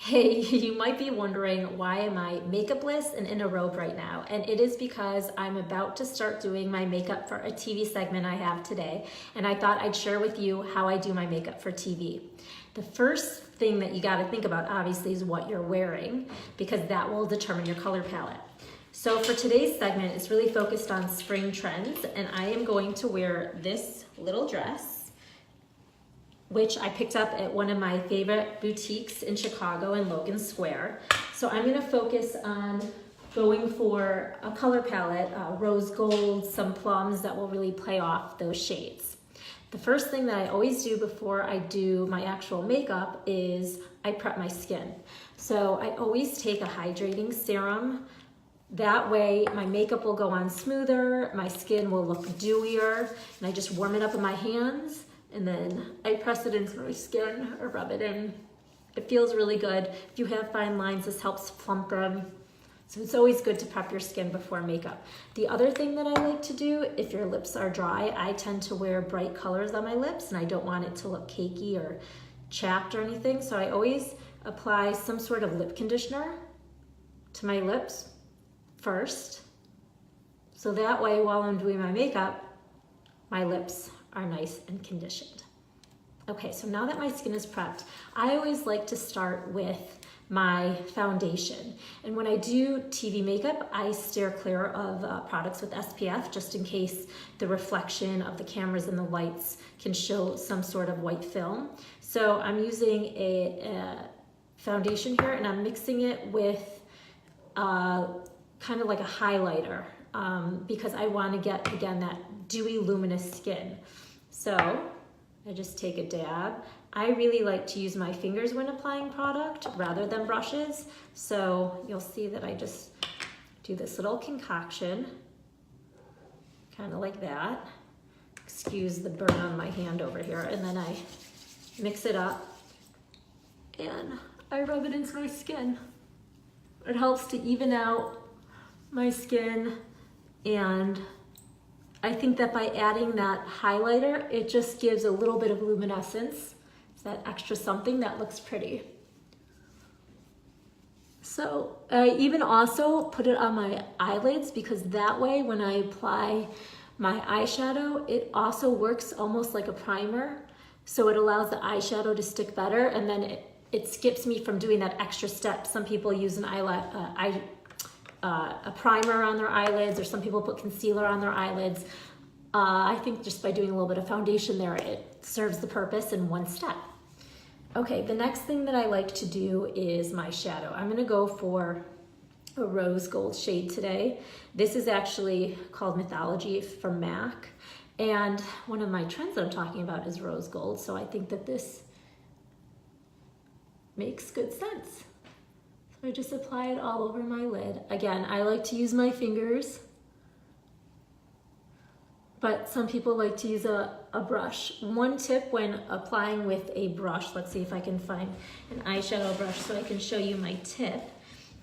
Hey, you might be wondering, why am I makeupless and in a robe right now? And it is because I'm about to start doing my makeup for a TV segment I have today. And I thought I'd share with you how I do my makeup for TV. The first thing that you gotta think about, obviously, is what you're wearing, because that will determine your color palette. So for today's segment, it's really focused on spring trends, and I am going to wear this little dress, which I picked up at one of my favorite boutiques in Chicago in Logan Square. So I'm gonna focus on going for a color palette, rose gold, some plums that will really play off those shades. The first thing that I always do before I do my actual makeup is I prep my skin. So I always take a hydrating serum. That way my makeup will go on smoother, my skin will look dewier, and I just warm it up in my hands, and then I press it into my skin or rub it in. It feels really good. If you have fine lines, this helps plump them. So it's always good to prep your skin before makeup. The other thing that I like to do, if your lips are dry, I tend to wear bright colors on my lips, and I don't want it to look cakey or chapped or anything. So I always apply some sort of lip conditioner to my lips first. So that way, while I'm doing my makeup, my lips are nice and conditioned. Okay, so now that my skin is prepped, I always like to start with my foundation. And when I do TV makeup, I steer clear of products with SPF, just in case the reflection of the cameras and the lights can show some sort of white film. So I'm using a foundation here, and I'm mixing it with kind of like a highlighter, because I want to get, again, that dewy, luminous skin. So I just take a dab. I really like to use my fingers when applying product rather than brushes. So you'll see that I just do this little concoction, kind of like that. Excuse the burn on my hand over here. And then I mix it up and I rub it into my skin. It helps to even out my skin, and I think that by adding that highlighter, it just gives a little bit of luminescence. It's that extra something that looks pretty. So I even also put it on my eyelids, because that way when I apply my eyeshadow, it also works almost like a primer. So it allows the eyeshadow to stick better, and then it skips me from doing that extra step. Some people use a primer on their eyelids, or some people put concealer on their eyelids. I think just by doing a little bit of foundation there, it serves the purpose in one step. Okay, the next thing that I like to do is my shadow. I'm gonna go for a rose gold shade today. This is actually called Mythology from MAC. And one of my trends that I'm talking about is rose gold. So I think that this makes good sense. So I just apply it all over my lid. Again, I like to use my fingers, but some people like to use a brush. One tip when applying with a brush, let's see if I can find an eyeshadow brush so I can show you my tip.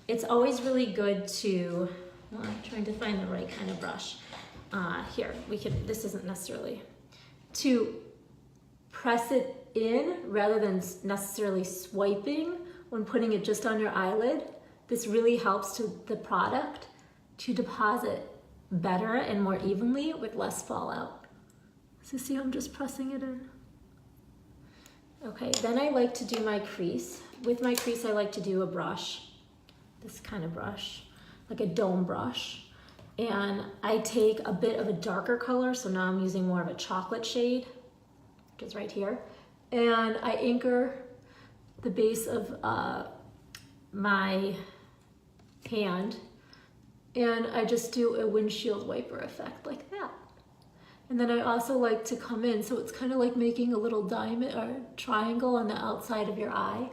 It's always really good to, well, I'm trying to find the right kind of brush. Here, this isn't necessarily, to press it in rather than necessarily swiping when putting it just on your eyelid. This really helps the product to deposit better and more evenly with less fallout. So see, I'm just pressing it in. Okay, then I like to do my crease. With my crease, I like to do a brush, this kind of brush, like a dome brush. And I take a bit of a darker color, so now I'm using more of a chocolate shade, which is right here. And I anchor the base of my hand, and I just do a windshield wiper effect like that. And then I also like to come in, so it's kind of like making a little diamond or triangle on the outside of your eye.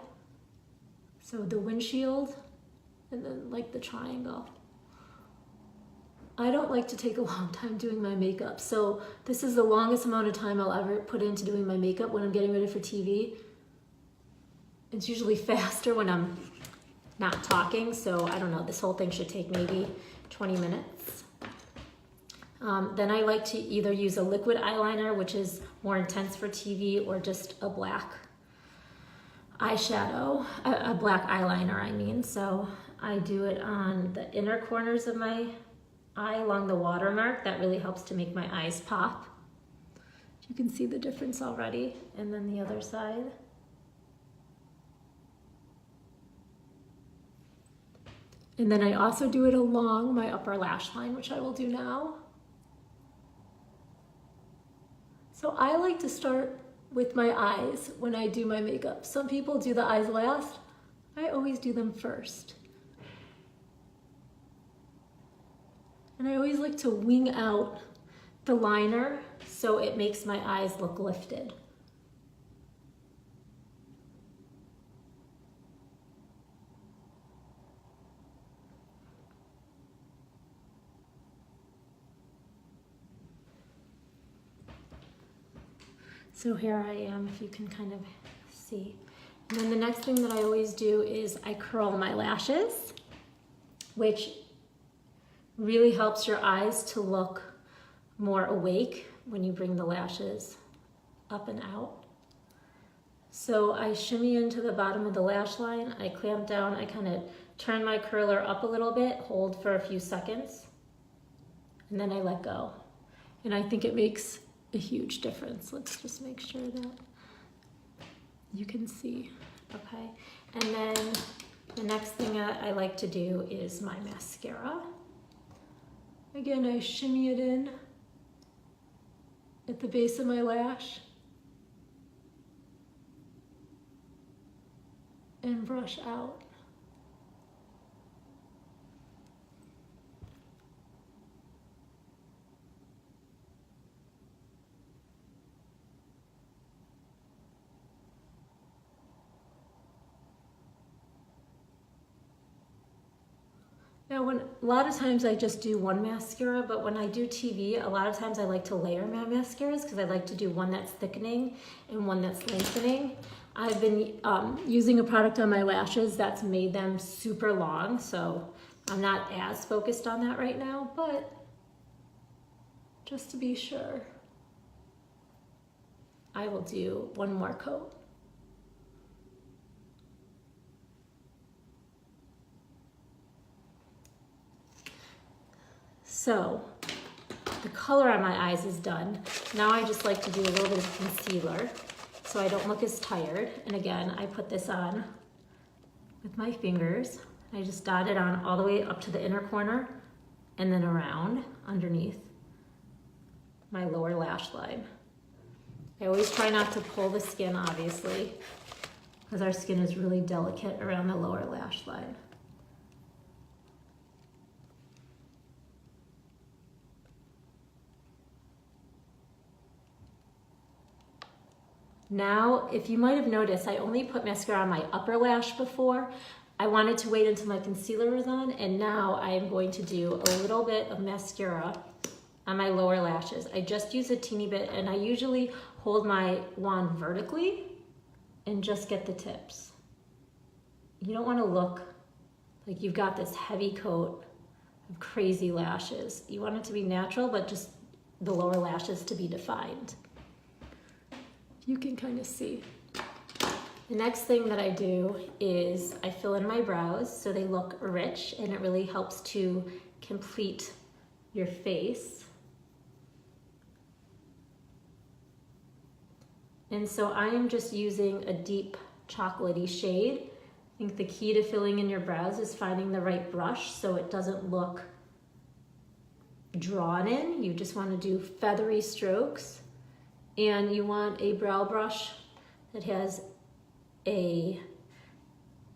So the windshield, and then like the triangle. I don't like to take a long time doing my makeup, so this is the longest amount of time I'll ever put into doing my makeup when I'm getting ready for TV. It's usually faster when I'm not talking, so I don't know, this whole thing should take maybe 20 minutes. Then I like to either use a liquid eyeliner, which is more intense for TV, or just a black eyeshadow, a black eyeliner I mean. So I do it on the inner corners of my eye along the watermark. That really helps to make my eyes pop. You can see the difference already. And then the other side. And then I also do it along my upper lash line, which I will do now. So I like to start with my eyes when I do my makeup. Some people do the eyes last. I always do them first. And I always like to wing out the liner so it makes my eyes look lifted. So here I am, if you can kind of see. And then the next thing that I always do is I curl my lashes, which really helps your eyes to look more awake when you bring the lashes up and out. So I shimmy into the bottom of the lash line, I clamp down, I kind of turn my curler up a little bit, hold for a few seconds, and then I let go. And I think it makes a huge difference. Let's just make sure that you can see. Okay, and then the next thing I like to do is my mascara. Again, I shimmy it in at the base of my lash and brush out. Now, a lot of times I just do one mascara, but when I do TV, a lot of times I like to layer my mascaras because I like to do one that's thickening and one that's lengthening. I've been using a product on my lashes that's made them super long, so I'm not as focused on that right now, but just to be sure, I will do one more coat. So the color on my eyes is done. Now I just like to do a little bit of concealer so I don't look as tired. And again, I put this on with my fingers. I just dot it on all the way up to the inner corner and then around underneath my lower lash line. I always try not to pull the skin, obviously, because our skin is really delicate around the lower lash line. Now, if you might have noticed, I only put mascara on my upper lash before. I wanted to wait until my concealer was on, and now I am going to do a little bit of mascara on my lower lashes. I just use a teeny bit, and I usually hold my wand vertically and just get the tips. You don't want to look like you've got this heavy coat of crazy lashes. You want it to be natural, but just the lower lashes to be defined. You can kind of see. The next thing that I do is I fill in my brows so they look rich, and it really helps to complete your face. And so I am just using a deep chocolatey shade. I think the key to filling in your brows is finding the right brush so it doesn't look drawn in. You just want to do feathery strokes. And you want a brow brush that has a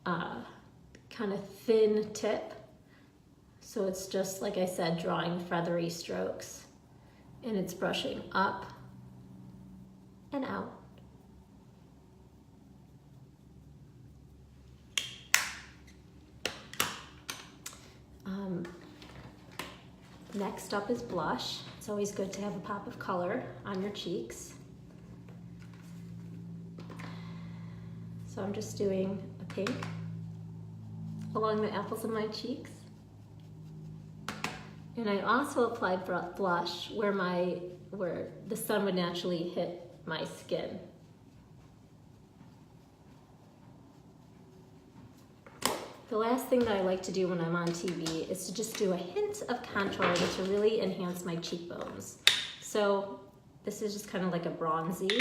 kind of thin tip. So it's just, like I said, drawing feathery strokes. And it's brushing up and out. Next up is blush. It's always good to have a pop of color on your cheeks. So I'm just doing a pink along the apples of my cheeks. And I also applied blush where the sun would naturally hit my skin. The last thing that I like to do when I'm on TV is to just do a hint of contour to really enhance my cheekbones. So this is just kind of like a bronzy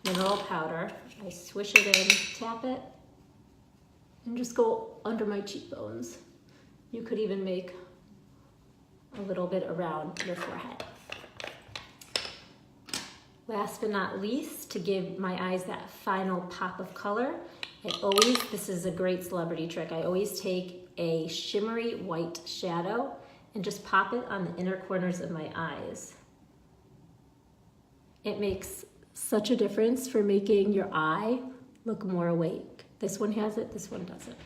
mineral powder. I swish it in, tap it, and just go under my cheekbones. You could even make a little bit around your forehead. Last but not least, to give my eyes that final pop of color, this is a great celebrity trick, I always take a shimmery white shadow and just pop it on the inner corners of my eyes. It makes such a difference for making your eye look more awake. This one has it, this one doesn't.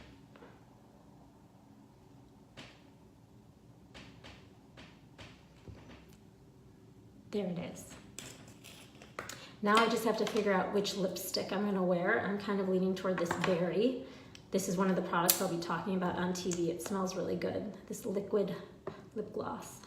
There it is. Now I just have to figure out which lipstick I'm gonna wear. I'm kind of leaning toward this berry. This is one of the products I'll be talking about on TV. It smells really good, this liquid lip gloss.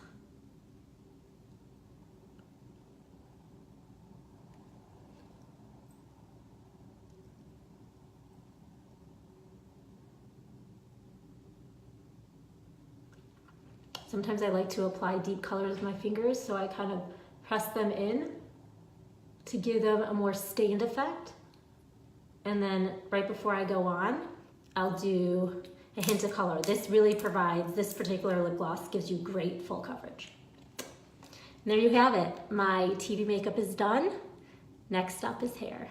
Sometimes I like to apply deep colors with my fingers, so I kind of press them in to give them a more stained effect. And then right before I go on, I'll do a hint of color. This really provides, this particular lip gloss gives you great full coverage. And there you have it. My TV makeup is done. Next up is hair.